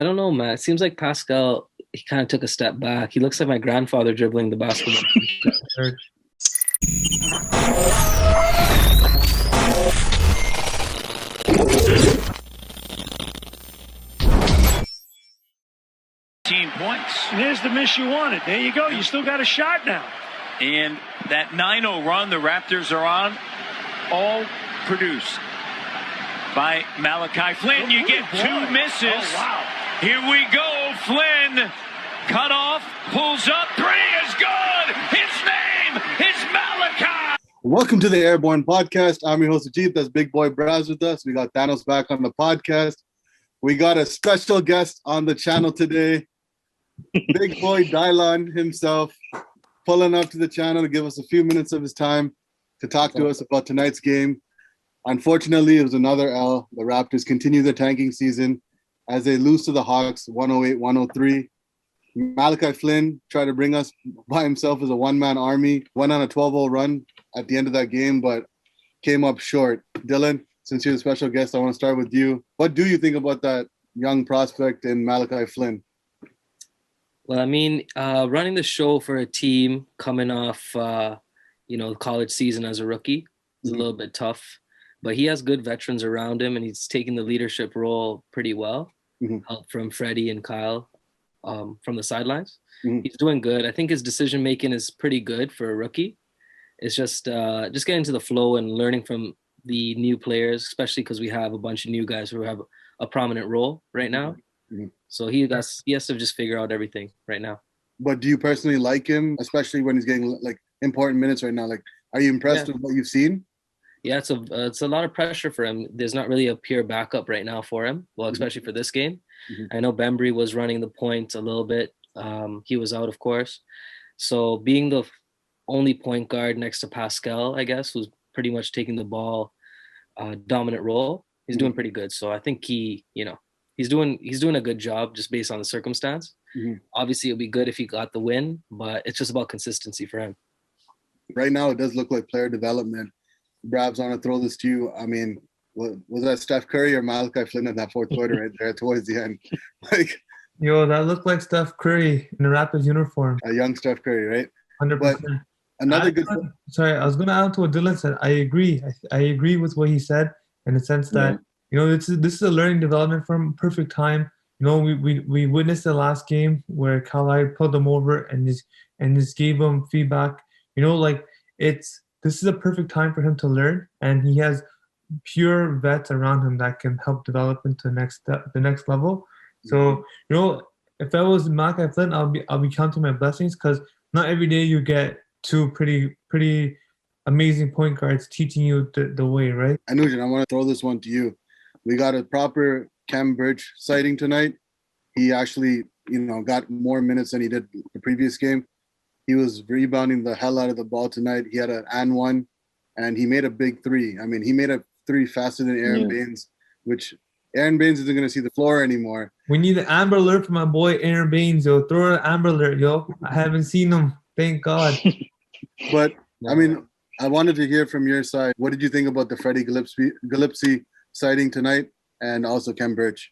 I don't know, man. It seems like Pascal, he kind of took a step back. He looks like my grandfather dribbling the basketball. Points. And there's the miss you wanted. There you go. You still got a shot now. And that 9-0 run the Raptors are on, all produced by Malachi Flynn. You get two misses. Oh, wow. Here we go. Flynn cut off, pulls up, three is good. His name is Malachi. Welcome to the Airborne Podcast. I'm your host, Ajit. That's Big Boy Braz with us. We got Thanos back on the podcast. We got a special guest on the channel today. Big Boy Dylan himself pulling up to the channel to give us a few minutes of his time to talk to us about tonight's game. Unfortunately, it was another L. The Raptors continue their tanking season as they lose to the Hawks 108-103. Malachi Flynn tried to bring us by himself as a one-man army, went on a 12-0 run at the end of that game, but came up short. Dylan, since you're the special guest, I want to start with you. What do you think about that young prospect in Malachi Flynn? Well, I mean, running the show for a team coming off, college season as a rookie is a little bit tough. But he has good veterans around him, and he's taking the leadership role pretty well. Help from Freddie and Kyle from the sidelines. He's doing good. I think his decision making is pretty good for a rookie. It's just getting into the flow and learning from the new players, especially because we have a bunch of new guys who have a prominent role right now. So he has to just figure out everything right now. But do you personally like him, especially when he's getting like important minutes right now? Like, are you impressed with what you've seen? Yeah, it's a lot of pressure for him. There's not really a pure backup right now for him. Well, especially for this game. I know Bembry was running the point a little bit. He was out, of course. So being the only point guard next to Pascal, I guess, who's pretty much taking the ball dominant role, he's doing pretty good. So I think he's doing a good job just based on the circumstance. Obviously, it'll be good if he got the win, but it's just about consistency for him. Right now, it does look like player development. Brabs, I want to throw this to you. I mean, was that Steph Curry or Malachi Flynn in that fourth quarter right there towards the end? Yo, that looked like Steph Curry in a Raptors uniform. A young Steph Curry, right? 100%. But another good. Sorry, I was going to add to what Dylan said. I agree. I agree with what he said in the sense that this is a learning development from perfect time. We witnessed the last game where Kyle pulled him over and just gave him feedback. This is a perfect time for him to learn, and he has pure vets around him that can help develop into the next level. So, if I was Malachi Flynn, I'll be counting my blessings because not every day you get two pretty amazing point guards teaching you the way, right? Anujan, I want to throw this one to you. We got a proper Cam Birch sighting tonight. He actually, got more minutes than he did the previous game. He was rebounding the hell out of the ball tonight. He had an and one, and he made a big three. I mean, he made a three faster than Aaron Baines, which Aaron Baines isn't going to see the floor anymore. We need an Amber Alert for my boy Aaron Baines, yo. Throw an Amber Alert, yo. I haven't seen him. Thank God. But, I mean, I wanted to hear from your side. What did you think about the Freddie Gillespie sighting tonight and also Cam Birch?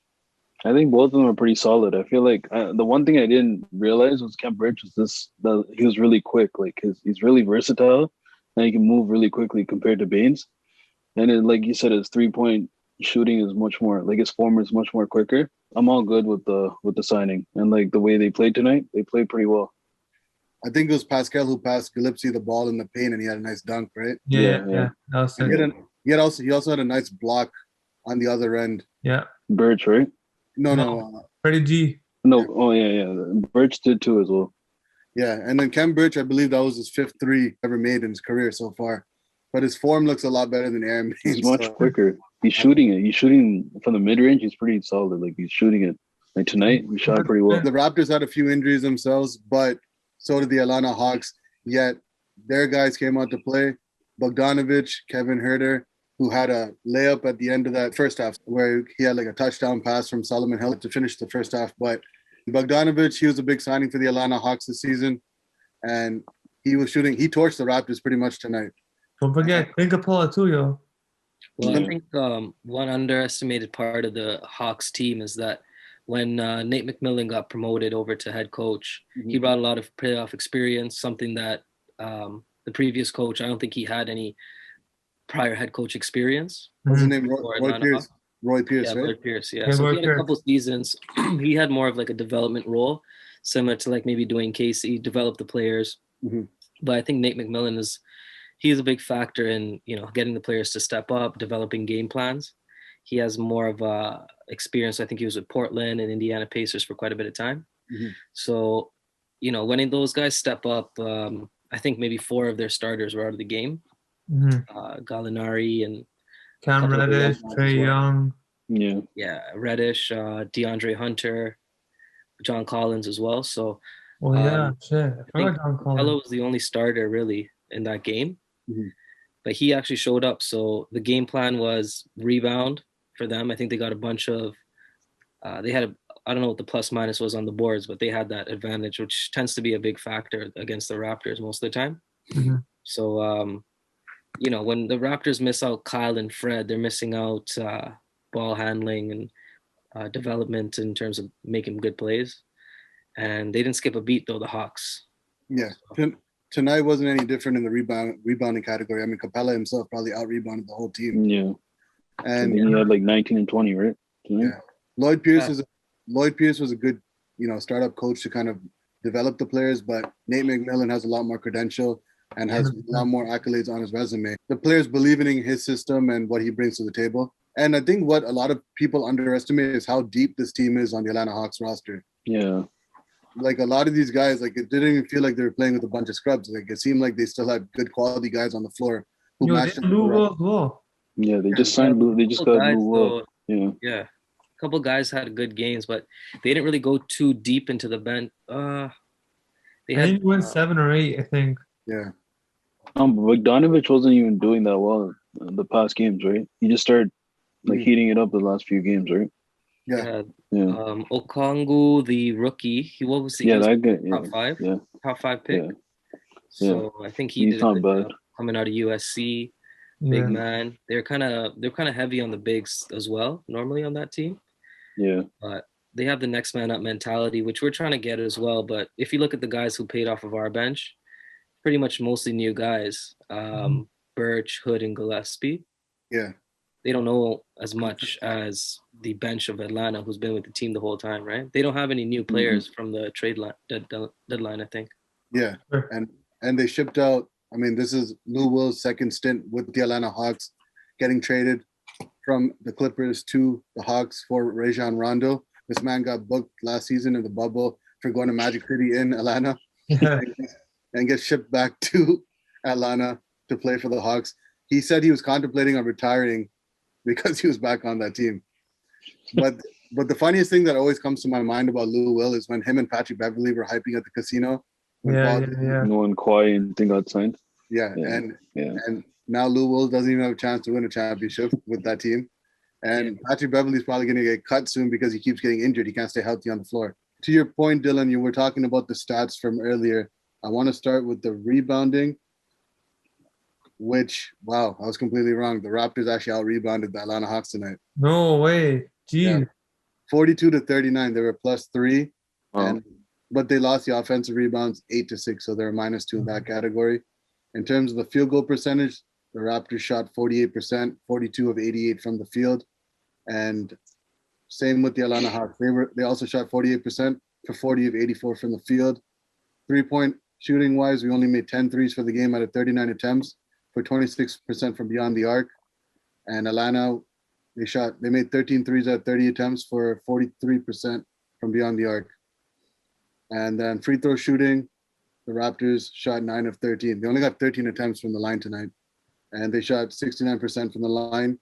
I think both of them are pretty solid. I feel like the one thing I didn't realize was Cam Birch was he was really quick. Like he's really versatile and he can move really quickly compared to Baines. And like you said, his 3-point shooting is much more like his form is much more quicker. I'm all good with the signing and like the way they played tonight. They played pretty well. I think it was Pascal who passed Gillespie the ball in the paint and he had a nice dunk, right? Yeah. That was he also had a nice block on the other end. Yeah. Birch, right? No. Freddie G. No. Oh, yeah. Birch did too as well. Yeah, and then Cam Birch, I believe that was his fifth three ever made in his career so far. But his form looks a lot better than Aaron Baines. He's much quicker. He's shooting it. He's shooting from the mid-range. He's pretty solid. Like, he's shooting it. Like, tonight, we shot pretty well. The Raptors had a few injuries themselves, but so did the Atlanta Hawks. Yet, their guys came out to play. Bogdanovic, Kevin Huerter, who had a layup at the end of that first half where he had like a touchdown pass from Solomon Hill to finish the first half. But Bogdanovic, he was a big signing for the Atlanta Hawks this season. And he was shooting. He torched the Raptors pretty much tonight. Don't forget Clint Capella too, yo. Well, I think one underestimated part of the Hawks team is that when Nate McMillan got promoted over to head coach, he brought a lot of playoff experience, something that the previous coach, I don't think he had any prior head coach experience. What's his Mhm. name? For Roy Atlanta Pierce. Hawks. Roy Pierce, Yeah, right? Lloyd Pierce. Yeah. Yeah, So he Lloyd had a Pierce. couple seasons. He had more of like a development role, similar to like maybe Dwayne Casey, develop the players. Mhm. But I think Nate McMillan he's a big factor in, getting the players to step up, developing game plans. He has more of experience. I think he was with Portland and Indiana Pacers for quite a bit of time. Mhm. So, when those guys step up, I think maybe four of their starters were out of the game. Mhm. Gallinari and a Cam couple of the young Reddish, guys Trey as well. Young. Yeah. Yeah, Reddish, DeAndre Hunter, John Collins as well. So Oh yeah, shit. I I think forgot John Capella Collins. was the only starter really in that game, Mhm. but he actually showed up. So the game plan was rebound for them. I think they got a bunch of, they had I don't know what the plus minus was on the boards, but they had that advantage, which tends to be a big factor against the Raptors most of the time. Mhm. So, when the Raptors miss out Kyle and Fred, they're missing out ball handling and development in terms of making good plays. And they didn't skip a beat though, the Hawks. Yeah. Tonight wasn't any different in the rebounding category. I mean, Capella himself probably out rebounded the whole team. Yeah. I And think he had like 19 and 20, right? yeah, Lloyd Pierce was a good, startup coach to kind of develop the players, but Nate McMillan has a lot more credential and has a lot more accolades on his resume. The players believe in his system and what he brings to the table. And I think what a lot of people underestimate is how deep this team is on the Atlanta Hawks roster. Yeah. Like a lot of these guys, like it didn't even feel like they were playing with a bunch of scrubs. Like it seemed like they still had good quality guys on the floor who Yo, matched they them. Louisville as well. Yeah, they just signed Lou. They just got guys, Lou Will. though, Yeah. yeah, a couple guys had good games, but they didn't really go too deep into the bench. They I had think he went 7 or 8, I think. Yeah. Bogdanovich wasn't even doing that well in the past games, right? He just started like heating it up the last few games, right? Yeah. Yeah. Okongwu, the rookie. He Yeah, was that guy. top five, Yeah. top five pick. Yeah. So I think he He's did a not good bad. job coming out of USC. Yeah. Big man. They're kind of heavy on the bigs as well, normally on that team. Yeah. But they have the next man up mentality, which we're trying to get as well. But if you look at the guys who paid off of our bench, pretty much mostly new guys. Birch, Hood, and Gillespie. Yeah. They don't know as much as the bench of Atlanta, who's been with the team the whole time, right? They don't have any new players from the trade deadline, I think. Yeah. Sure. And they shipped out. I mean, this is Lou Will's second stint with the Atlanta Hawks, getting traded from the Clippers to the Hawks for Rajon Rondo. This man got booked last season in the bubble for going to Magic City in Atlanta Yeah. and get shipped back to Atlanta to play for the Hawks. He said he was contemplating on retiring because he was back on that team. But the funniest thing that always comes to my mind about Lou Will is when him and Patrick Beverly were hyping at the casino. Yeah. No one quiet and thing got signed. Yeah, Yeah. and now Lou Will doesn't even have a chance to win a championship with that team. And Patrick Beverly's probably going to get cut soon because he keeps getting injured. He can't stay healthy on the floor. To your point, Dylan, you were talking about the stats from earlier. I want to start with the rebounding, which, wow, I was completely wrong. The Raptors actually out-rebounded the Atlanta Hawks tonight. No way. Jeez. Yeah. 42-39. They were +3, but they lost the offensive rebounds 8-6, so they're -2 in that category. In terms of the field goal percentage, the Raptors shot 48%, 42 of 88 from the field, and same with the Atlanta Hawks. They also shot 48% for 40 of 84 from the field. 3-point shooting wise, we only made 10 threes for the game out of 39 attempts for 26% from beyond the arc, and Atlanta they made 13 threes out of 30 attempts for 43% from beyond the arc. And then free throw shooting, the Raptors shot 9 of 13. They only got 13 attempts from the line tonight, and they shot 69% from the line.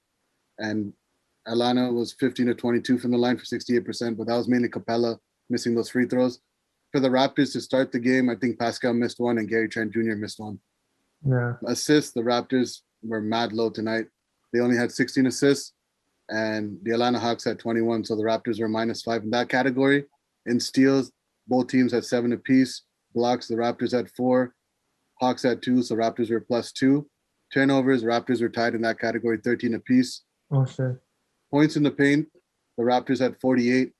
And Atlanta was 15 of 22 from the line for 68%, but that was mainly Capella missing those free throws. For the Raptors to start the game, I think Pascal missed one and Gary Trent Jr. missed one. Yeah. Assists, the Raptors were mad low tonight. They only had 16 assists, and the Atlanta Hawks had 21, so the Raptors were -5 in that category. In steals, both teams had 7 apiece. Blocks, the Raptors had 4. Hawks had 2, so Raptors were +2. Turnovers, Raptors were tied in that category, 13 apiece. Oh shit. Points in the paint, the Raptors had 48.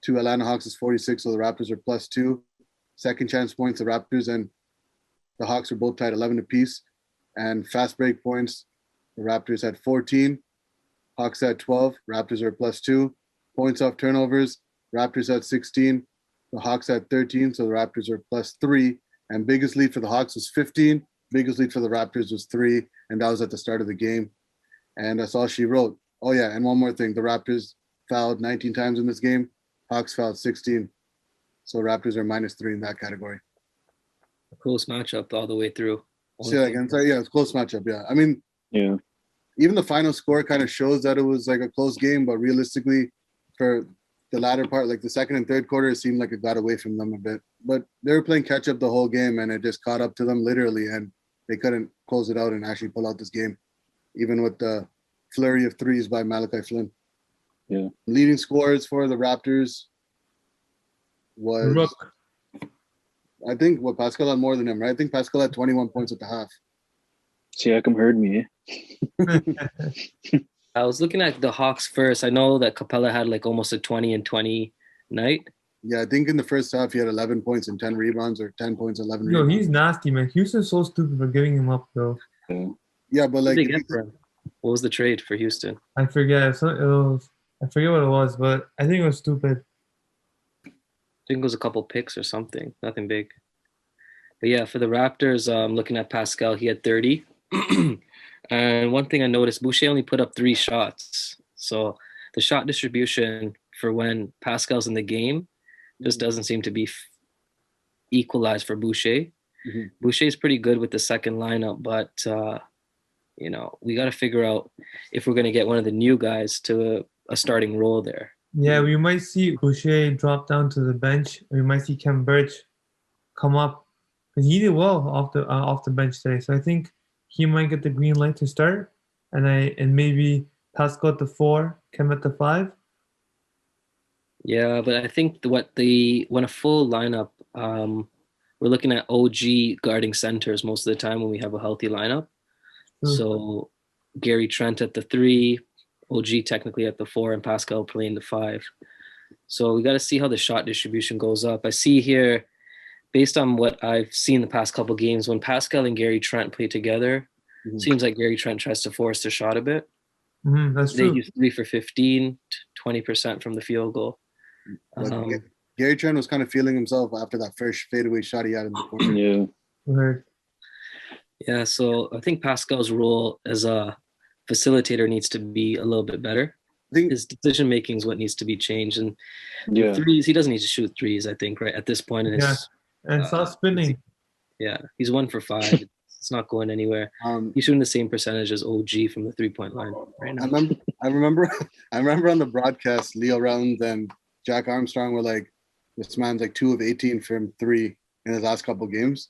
to Atlanta Hawks is 46, so the Raptors are +2. Second chance points, the Raptors and the Hawks were both tied 11 apiece. And fast break points, the Raptors had 14, Hawks had 12, Raptors are +2. Points off turnovers, Raptors had 16, the Hawks had 13, so the Raptors are +3. And biggest lead for the Hawks was 15, biggest lead for the Raptors was 3, and that was at the start of the game. And that's all she wrote. Oh yeah, and one more thing, the Raptors fouled 19 times in this game, Hawks fouled 16. So Raptors are -3 in that category. A close matchup all the way through. Say that again. Sorry, yeah, it's a close matchup. Yeah, I mean, Yeah. even the final score kind of shows that it was like a close game, but realistically, for the latter part, like the second and third quarter, it seemed like it got away from them a bit. But they were playing catch up the whole game, and it just caught up to them literally, and they couldn't close it out and actually pull out this game, even with the flurry of threes by Malachi Flynn. Yeah. Leading scorers for the Raptors was Rook. I think Pascal had more than him, right? I think Pascal had 21 points at the half. Siakam heard me. I was looking at the Hawks first. I know that Capella had like almost a 20 and 20 night. Yeah, I think in the first half he had 11 points and 10 rebounds, or 10 points, 11 Yo, rebounds. he's nasty, man. Houston's so stupid for giving him up, though. Yeah, but What like, did they get for him? What was the trade for Houston? I forget. I forget what it was, but I think it was stupid. I think it was a couple picks or something. Nothing big. But yeah, for the Raptors, looking at Pascal, he had 30. And one thing I noticed, Boucher only put up 3 shots. So the shot distribution for when Pascal's in the game just doesn't seem to be equalized for Boucher. Mm-hmm. Boucher's pretty good with the second lineup, but we got to figure out if we're going to get one of the new guys to a starting role there. Yeah, we might see Boucher drop down to the bench. We might see Kem Birch come up, because he did well off the bench today. So I think he might get the green light to start, and maybe Pascal at the 4, Kem at the 5. Yeah, but I think when a full lineup, we're looking at OG guarding centers most of the time when we have a healthy lineup. Mm. So Gary Trent at the 3, OG technically at the 4, and Pascal playing the 5. So we got to see how the shot distribution goes up. I see here, based on what I've seen the past couple games, when Pascal and Gary Trent play together, seems like Gary Trent tries to force the shot a bit. That's true. He's 3 for 15, 20% from the field goal. Gary Trent was kind of feeling himself after that first fadeaway shot he had in the corner. Yeah. Right. Yeah, so I think Pascal's role as a facilitator needs to be a little bit better. I think his decision making is what needs to be changed, and Yeah. threes, he doesn't need to shoot threes, I think, right at this point in his Yeah. And stop spinning. yeah, he's 1 for 5. It's not going anywhere. He's shooting the same percentage as OG from the 3-point line right now. I remember on the broadcast, Leo Rounds and Jack Armstrong were like, this man's like 2 of 18 from 3 in his last couple games.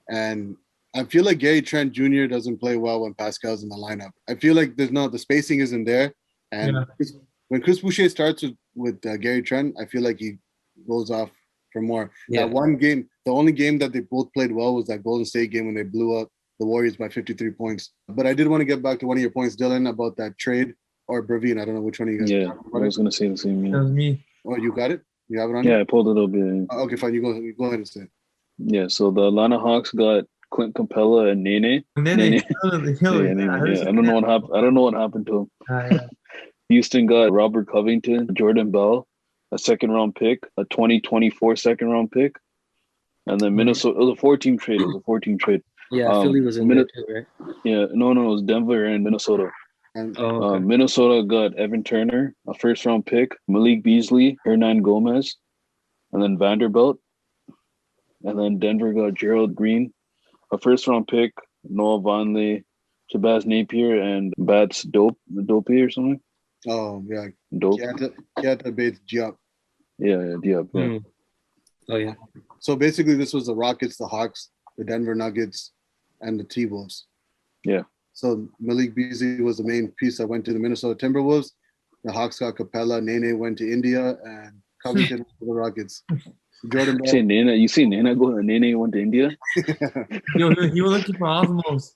And I feel like Gary Trent Jr. doesn't play well when Pascal's in the lineup. I feel like the spacing isn't there. And when Chris Boucher starts with Gary Trent, I feel like he goes off for more. Yeah. That one game, the only game that they both played well was that Golden State game when they blew up the Warriors by 53 points. But I did want to get back to one of your points, Dylan, about that trade, or Braveen. I don't know which one of you guys. Yeah, I was going to say the same. That Yeah. was me. Oh, you got it? You have it on? Yeah, I pulled it up. Yeah. Okay, fine. You go ahead and say it. Yeah, so the Atlanta Hawks got Clint Capella and Nene. Nene. Yeah, I don't know what happened. I don't know what happened to him. Yeah. Houston got Robert Covington, Jordan Bell, a second-round pick, a 2024 second-round pick, and then Minnesota. It was a 14 trade. Yeah, Philly was in there too, right? Yeah, no, it was Denver and Minnesota. Okay. Minnesota got Evan Turner, a first-round pick, Malik Beasley, Hernan Gomez, and then Vanderbilt. And then Denver got Gerald Green, a first-round pick, Noah Vonleh, Shabazz Napier, and Bats Dopey or something. Oh, yeah. Dope. Keita Bates-Diop. Yeah, Diop. Yeah. Mm. Oh, yeah. So basically, this was the Rockets, the Hawks, the Denver Nuggets, and the T-Wolves. Yeah. So Malik Beasley was the main piece that went to the Minnesota Timberwolves. The Hawks got Capella. Nene went to India, and Covington went to the Rockets. Jordan Bell. You see Nene go? Nene went to India. Yo, he was looking for Osmos.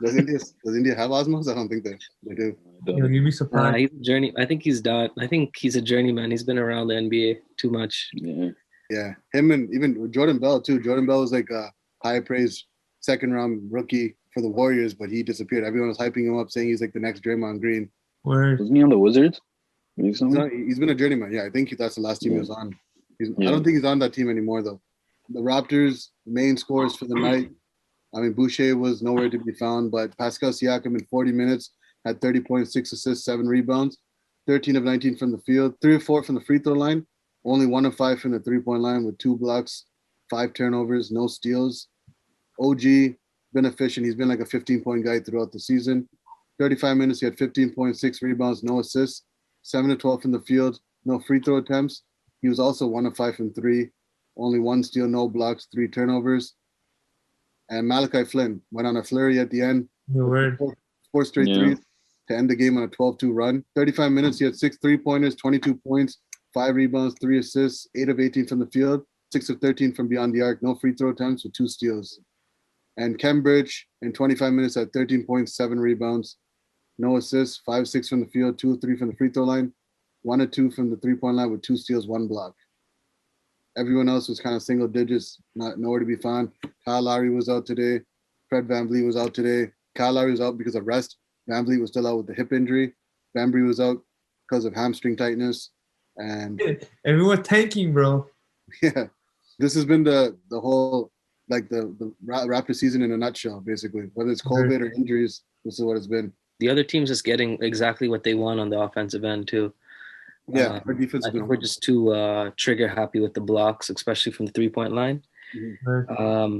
Does India have Osmos? I don't think they do. You'd be surprised. He's a journey. I think he's done. I think he's a journeyman. He's been around the NBA too much. Yeah. Yeah, him and even Jordan Bell too. Jordan Bell was like a high praised second round rookie for the Warriors, but he disappeared. Everyone was hyping him up, saying he's like the next Draymond Green. Word. Wasn't he on the Wizards? He's been a journeyman. Yeah, I think that's the last team he was on. I don't think he's on that team anymore though. The Raptors' main scores for the night. I mean, Boucher was nowhere to be found, but Pascal Siakam in 40 minutes had 30 points, 6 assists, 7 rebounds, 13 of 19 from the field, 3 of 4 from the free throw line, only 1 of 5 from the three-point line with 2 blocks, 5 turnovers, no steals. OG, been efficient. He's been like a 15-point guy throughout the season. 35 minutes, he had 15 points, 6 rebounds, no assists, 7 of 12 from the field, no free throw attempts. He was also 1 of 5 from 3, only 1 steal, no blocks, 3 turnovers. And Malachi Flynn went on a flurry at the end. Four straight threes to end the game on a 12-2 run. 35 minutes, he had 6 3-pointers, 22 points, 5 rebounds, 3 assists, 8 of 18 from the field, 6 of 13 from beyond the arc, no free throw attempts with 2 steals. And Cambridge in 25 minutes had 13 points, 7 rebounds, no assists, 5 6 from the field, 2 of 3 from the free throw line, 1 of 2 from the three-point line with 2 steals, 1 block. Everyone else was kind of single digits, nowhere to be found. Kyle Lowry was out today. Fred VanVleet was out today. Kyle Lowry was out because of rest. VanVleet was still out with the hip injury. Bambry was out because of hamstring tightness. And everyone tanking, bro. Yeah, this has been the whole, like the Raptor season in a nutshell, basically. Whether it's COVID or injuries, this is what it's been. The other team's just getting exactly what they want on the offensive end too. Yeah, our defense. I think we're just too trigger happy with the blocks, especially from the 3-point line. Mm-hmm.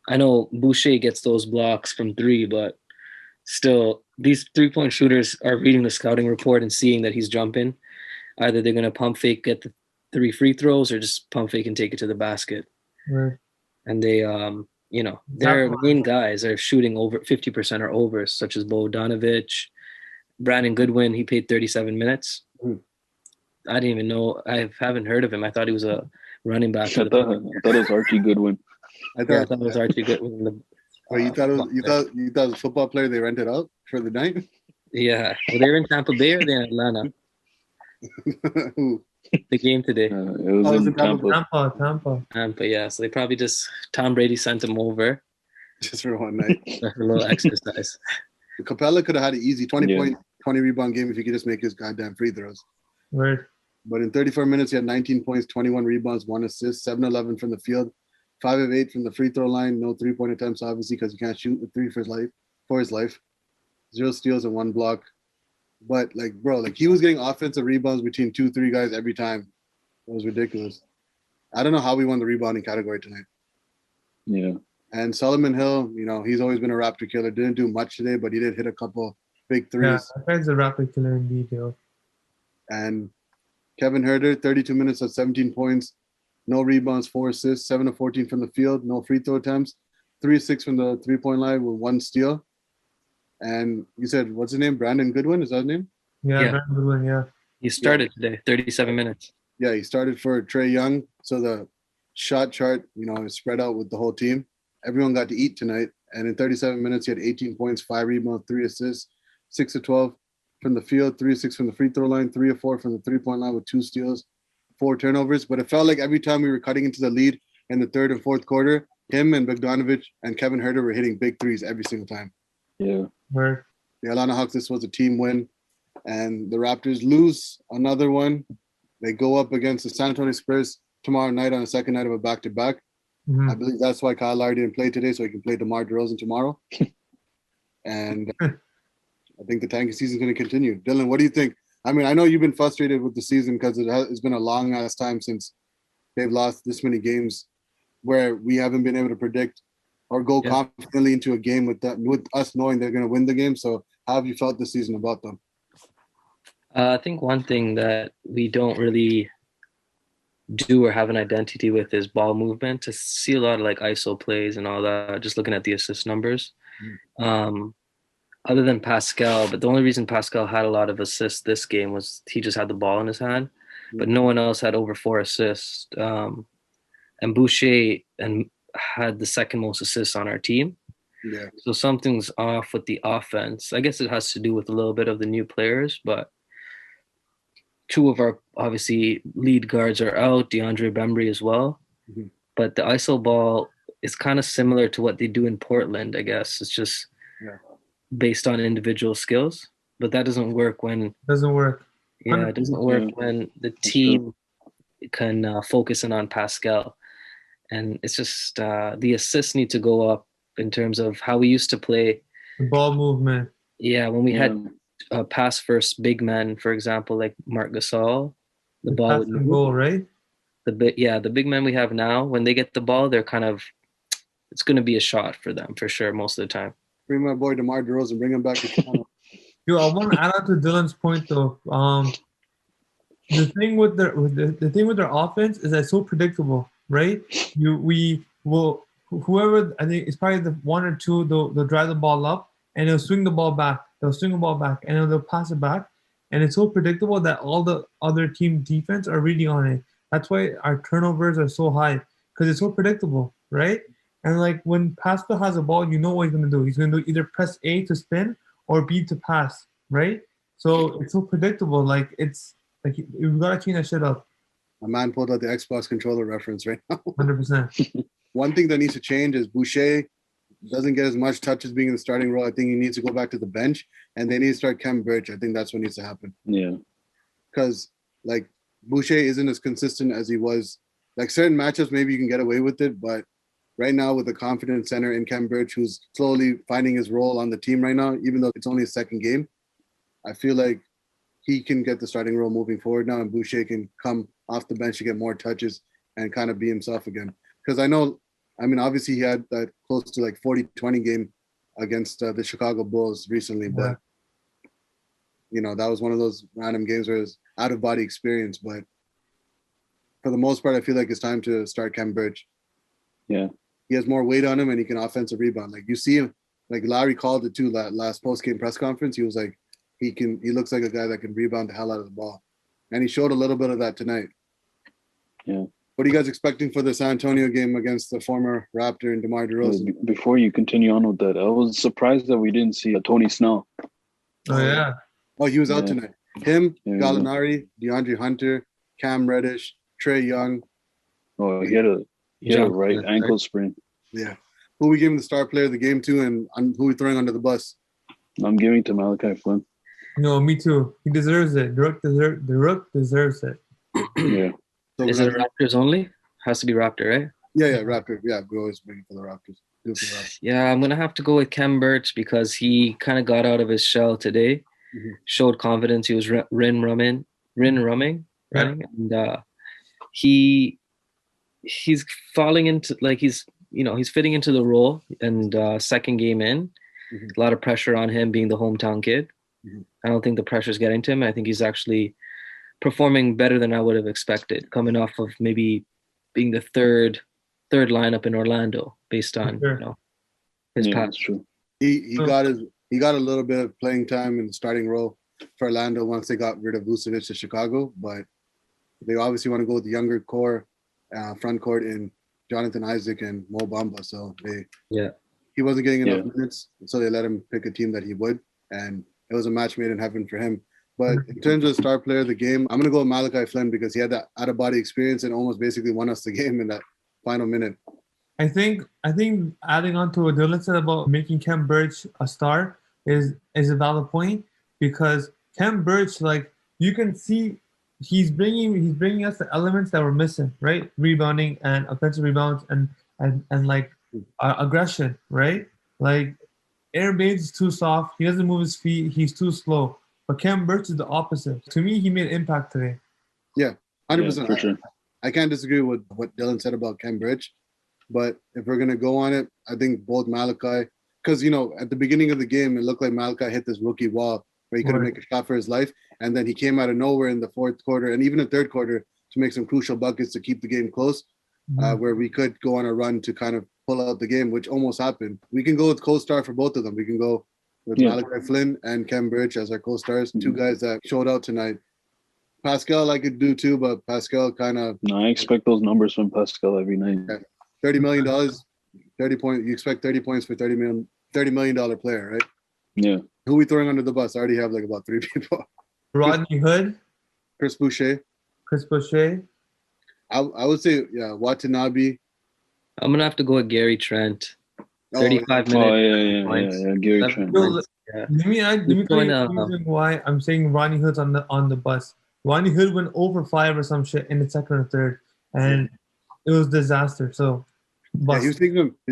I know Boucher gets those blocks from 3, but still, these 3-point shooters are reading the scouting report and seeing that he's jumping. Either they're going to pump fake, get the 3 free throws, or just pump fake and take it to the basket. Right. And they, their main guys are shooting over 50% or over, such as Bogdanovich, Brandon Goodwin. He played 37 minutes. Mm. I didn't even know. I haven't heard of him. I thought he was a running back. I thought it was Archie Goodwin. I thought it was Archie Goodwin. You thought it was a football player they rented out for the night? Yeah. Well, they were in Tampa Bay or they're in Atlanta? The game today. It was in Tampa. Tampa, yeah. So they probably just Tom Brady sent him over just for one night for a little exercise. Capella could have had an easy 20-point, 20-rebound game if he could just make his goddamn free throws. Right. But in 34 minutes, he had 19 points, 21 rebounds, 1 assist, 7-11 from the field, 5 of 8 from the free throw line. No 3-point attempts, obviously, because he can't shoot a 3 for his life. 0 steals and 1 block. But he was getting offensive rebounds between 2-3 guys every time. It was ridiculous. I don't know how we won the rebounding category tonight. Yeah. And Solomon Hill, he's always been a Raptor killer. Didn't do much today, but he did hit a couple big threes. Yeah, that guy's a Raptor killer indeed, yo. And Kevin Huerter, 32 minutes at 17 points, no rebounds, 4 assists, 7 of 14 from the field, no free throw attempts, 3 of 6 from the 3-point line with 1 steal. And you said, what's his name? Brandon Goodwin, is that his name? Yeah. Brandon Goodwin, yeah. He started today, 37 minutes. Yeah, he started for Trae Young. So the shot chart, is spread out with the whole team. Everyone got to eat tonight. And in 37 minutes, he had 18 points, 5 rebounds, 3 assists, 6 of 12 from the field, 3 of 6 from the free throw line, 3 of 4 from the 3-point line with 2 steals, 4 turnovers. But it felt like every time we were cutting into the lead in the third and fourth quarter, him and Bogdanovich and Kevin Huerter were hitting big threes every single time. Yeah. Right. The Atlanta Hawks, this was a team win. And the Raptors lose another one. They go up against the San Antonio Spurs tomorrow night on the second night of a back-to-back. Mm-hmm. I believe that's why Kyle Lowry didn't play today, so he can play Demar Derozan tomorrow. And I think the tanking season is going to continue. Dylan, what do you think? I mean, I know you've been frustrated with the season because it's been a long-ass time since they've lost this many games where we haven't been able to predict or go confidently into a game with us knowing they're going to win the game. So how have you felt this season about them? I think one thing that we don't really do or have an identity with is ball movement. To see a lot of ISO plays and all that, just looking at the assist numbers. Other than Pascal, but the only reason Pascal had a lot of assists this game was he just had the ball in his hand, but no one else had over 4 assists. And Boucher had the second most assists on our team. Yeah. So something's off with the offense. I guess it has to do with a little bit of the new players, but two of our obviously lead guards are out, DeAndre Bembry as well. Mhm. But the ISO ball is kind of similar to what they do in Portland, I guess. It's just Yeah. based on individual skills, but that doesn't work when Doesn't work. yeah, it doesn't 100%. work Yeah, when the that's team can focus in on Pascal. And it's just the assists need to go up in terms of how we used to play. The ball movement. Yeah, when we yeah, had pass first big men, for example, like Marc Gasol, the The ball pass would and move. goal, right? The big men we have now, when they get the ball, they're kind of it's going to be a shot for them for sure most of the time. Bring my boy DeMar DeRozan, bring him back to Toronto. Yo, I want to add on to Dylan's point though. The thing with the thing with their offense is that it's so predictable, right? We will whoever, I think it's probably the one or two, they'll drive the ball up and they'll swing the ball back. They'll swing the ball back and they'll pass it back. And it's so predictable that all the other team defense are reading on it. That's why our turnovers are so high because it's so predictable, right? And like when Pascal has a ball, you know what he's gonna do. He's gonna do either press A to spin or B to pass, right? So it's so predictable. Like it's like you gotta clean that shit up. My man pulled out the Xbox controller reference right now. 100%. One thing that needs to change is Boucher doesn't get as much touches being in the starting role. I think he needs to go back to the bench, and they need to start Kem Birch. I think that's what needs to happen. yeah. Because like Boucher isn't as consistent as he was. Like certain matchups, maybe you can get away with it, but right now with the confident center in Kem Birch, who's slowly finding his role on the team right now, even though it's only his second game, I feel like he can get the starting role moving forward now, and Boucher can come off the bench to get more touches and kind of be himself again. Because obviously he had that close to like 40-20 game against the Chicago Bulls recently, but that was one of those random games where it was out of body experience. But for the most part, I feel like it's time to start Kem Birch. Yeah. He has more weight on him and he can offensive rebound. Like you see him, like Larry called it too last post game press conference. He was like, he looks like a guy that can rebound the hell out of the ball. And he showed a little bit of that tonight. Yeah. What are you guys expecting for the San Antonio game against the former Raptor and DeMar DeRozan? Before you continue on with that, I was surprised that we didn't see Tony Snell. Oh yeah. Oh, he was out tonight. Him, Yeah. Gallinari, DeAndre Hunter, Cam Reddish, Trey Young. Oh, he had a right ankle sprain. Yeah. Who we giving the star player of the game to, and who we throwing under the bus? I'm giving to Malachi Flynn. No, me too. He deserves it. The Rook deserves it. Yeah. So Is it Raptors only? Has to be Raptor, right? Yeah, Raptor. Yeah, we always bring it for the Raptors. Do it for the Raptors. Yeah, I'm gonna have to go with Kem Birch because he kind of got out of his shell today, showed confidence. He was rin rumming, right? And he's falling into he's fitting into the role. And second game in, a lot of pressure on him being the hometown kid. I don't think the pressure's getting to him. I think he's actually performing better than I would have expected, coming off of maybe being the third lineup in Orlando based on his Yeah, past. that's true. He got a little bit of playing time in the starting role for Orlando once they got rid of Vucevic to Chicago, but they obviously want to go with the younger core, front court in Jonathan Isaac and Mo Bamba. So he wasn't getting enough minutes, so they let him pick a team that he would, and it was a match made in heaven for him. But in terms of the star player of the game, I'm going to go with Malachi Flynn because he had that out-of-body experience and almost basically won us the game in that final minute. I think adding on to what Dylan said about making Kem Birch a star is a valid point because Kem Birch, like you can see, he's bringing us the elements that we're missing, right? Rebounding and offensive rebounds and like aggression, right? Like Aaron Baines is too soft. He doesn't move his feet. He's too slow. But Kem Birch is the opposite. To me, he made impact today. Yeah, 100%. Yeah, for sure. I can't disagree with what Dylan said about Kem Birch. But if we're going to go on it, I think both Malachi, because, at the beginning of the game, it looked like Malachi hit this rookie wall where he couldn't make a shot for his life. And then he came out of nowhere in the fourth quarter and even the third quarter to make some crucial buckets to keep the game close, where we could go on a run to kind of pull out the game, which almost happened. We can go with co-star for both of them. We can go with Malachi Flynn and Kem Birch as our co-stars, two guys that showed out tonight. Pascal I could do too, but Pascal kind of... No, I expect those numbers from Pascal every night. $30 million, 30 points. You expect 30 points for $30 $30 million player, right? Yeah. Who we throwing under the bus? I already have like about 3 people. Rodney Hood, Chris Boucher. Chris Boucher. I would say, yeah, Watanabe. I'm gonna have to go with Gary Trent. Oh, 35 Oh minutes. yeah. Gary 7 Trent. points. Yeah. Let me tell He's you going, the reason why I'm saying Rodney Hood's on the bus. Rodney Hood went over 5 or some shit in the second or third, and it was disaster. So, Yeah, bust. he was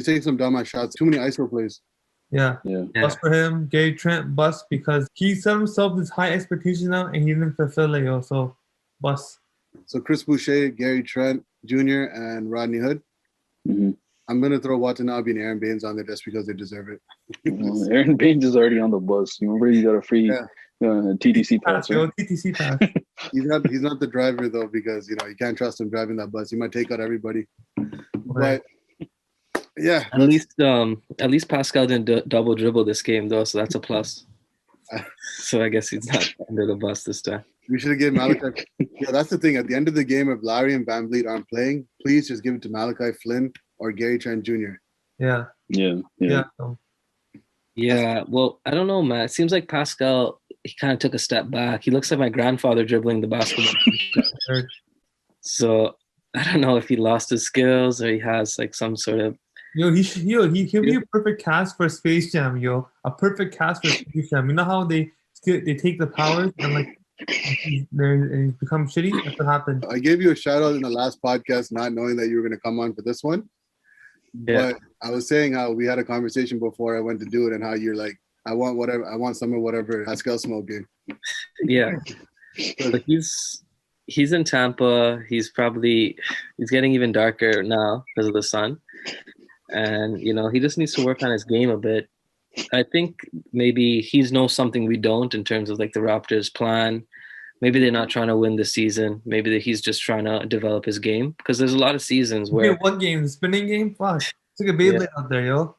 taking some dumbass shots. Too many ISO plays. Yeah. Yeah. Bust for him. Gary Trent, bust, because he set himself this high expectations now, and he didn't fulfill it, yo. So, bust. So Chris Boucher, Gary Trent Jr., and Rodney Hood. Mm-hmm. I'm gonna throw Watanabe and Aaron Baines on there just because they deserve it. Aaron Baines is already on the bus. You remember he got a free TTC pass, Yo, right? TTC pass. He's not the driver though, because you can't trust him driving that bus. He might take out everybody. Right. But yeah, At least Pascal didn't double dribble this game though, so that's a plus. So I guess he's not under the bus this time. we should have given Malachi. Yeah, that's the thing. At the end of the game, if Larry and Van Vliet aren't playing, please just give it to Malachi Flynn or Gary Trent Jr. Yeah. Yeah. Yeah, well, I don't know, man. It seems like Pascal, he kind of took a step back. He looks like my grandfather dribbling the basketball. So I don't know if he lost his skills or he has like some sort of. Yo, he'll be a perfect cast for Space Jam, yo. A perfect cast for Space Jam. You know how they take the powers and like they become shitty? That's what happened. I gave you a shout out in the last podcast, not knowing that you were going to come on for this one. Yeah. But I was saying how we had a conversation before I went to do it, and how you're like, I want some of whatever Pascal smoking. Yeah. But he's in Tampa. He's getting even darker now because of the sun. And, he just needs to work on his game a bit. I think maybe he knows something we don't in terms of like the Raptors' plan. Maybe they're not trying to win this season. Maybe he's just trying to develop his game, because there's a lot of seasons where what game? The spinning game? Fuck. It's like a Beyblade out there, yo.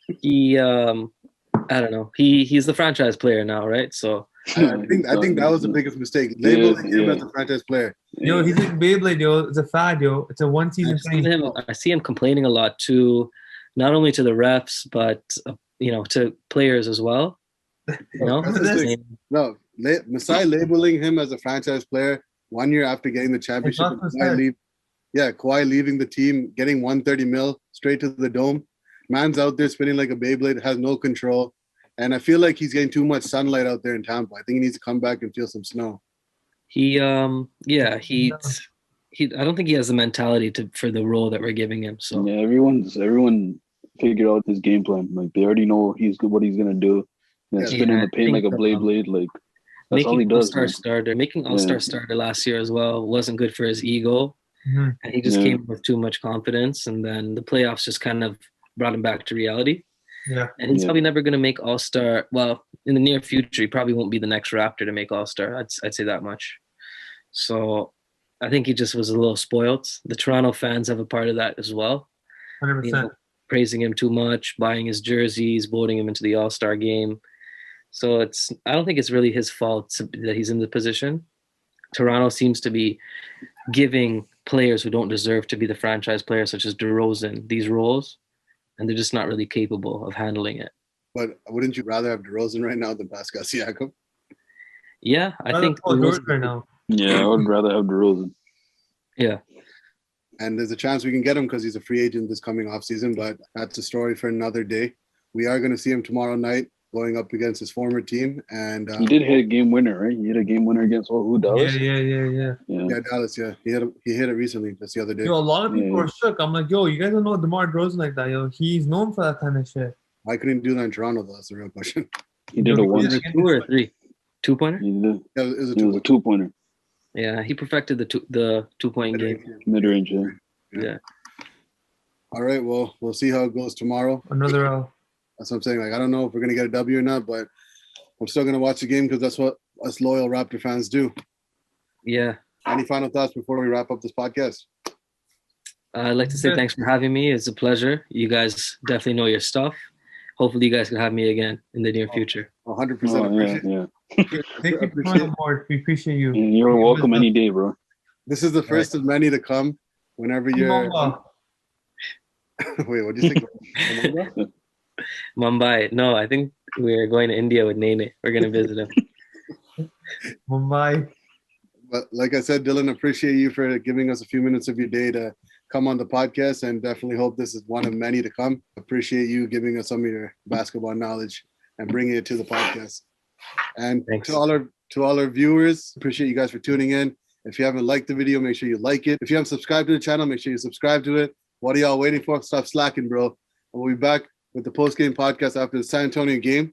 he I don't know. He's the franchise player now, right? So I think that was the biggest mistake. Labeling him as a franchise player. Yo, he's like Beyblade, yo. It's a fad, yo. It's a one-season thing. I see him complaining a lot too, not only to the refs but to players as well. No, Masai labeling him as a franchise player 1 year after getting the championship. Kawhi leaving the team, getting 130 mil straight to the dome. Man's out there spinning like a Beyblade, has no control. And I feel like he's getting too much sunlight out there in Tampa. I think he needs to come back and feel some snow. I don't think he has the mentality for the role that we're giving him. So yeah, everyone figured out his game plan. Like they already know what he's gonna do. And spinning the paint like a Beyblade, like that's all he does. Making All-Star starter last year as well wasn't good for his ego. Mm-hmm. And he just came with too much confidence, and then the playoffs just kind of brought him back to reality. Yeah. And he's probably never going to make All-Star. Well, in the near future, he probably won't be the next Raptor to make All-Star. I'd say that much. So I think he just was a little spoiled. The Toronto fans have a part of that as well. 100%. Praising him too much, buying his jerseys, voting him into the All-Star game. So I don't think it's really his fault that he's in the position. Toronto seems to be giving players who don't deserve to be the franchise players, such as DeRozan, these roles, and they're just not really capable of handling it. But wouldn't you rather have DeRozan right now than Pascal Siakam? Yeah, I think right now. Yeah, I would rather have DeRozan. Yeah. And there's a chance we can get him because he's a free agent this coming off season, but that's a story for another day. We are going to see him tomorrow night going up against his former team. And he did hit a game winner, right? He hit a game winner against Dallas? Yeah, Dallas, yeah. He hit it recently, just the other day. Yo, a lot of people are shook. I'm like, yo, you guys don't know Demar Derozan like that, yo. He's known for that kind of shit. Why couldn't he do that in Toronto, though? That's the real question. He did it once. 2 or 3? 2-pointer? He did. Yeah, it was a 2-pointer. Yeah, he perfected the 2-point game. Mid-range, Yeah. All right, well, we'll see how it goes tomorrow. Another L. That's what I'm saying. Like, I don't know if we're going to get a W or not, but I'm still going to watch the game because that's what us loyal Raptor fans do. Yeah. Any final thoughts before we wrap up this podcast? I'd like to say thanks for having me. It's a pleasure. You guys definitely know your stuff. Hopefully you guys can have me again in the near future. 100%. Yeah. Thank you for coming on board. We appreciate you. And you're welcome any day, bro. This is the first of many to come whenever you're... Wait, what do you think? Mumbai. No, I think we're going to India with Nene. We're gonna visit him. Mumbai. But like I said, Dylan, appreciate you for giving us a few minutes of your day to come on the podcast, and definitely hope this is one of many to come. Appreciate you giving us some of your basketball knowledge and bringing it to the podcast. And Thanks. to all our viewers, appreciate you guys for tuning in. If you haven't liked the video, make sure you like it. If you haven't subscribed to the channel, make sure you subscribe to it. What are y'all waiting for? Stop slacking, bro. And we'll be back with the post-game podcast after the San Antonio game.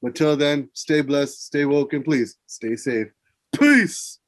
But till then, stay blessed, stay woke, and please stay safe. Peace.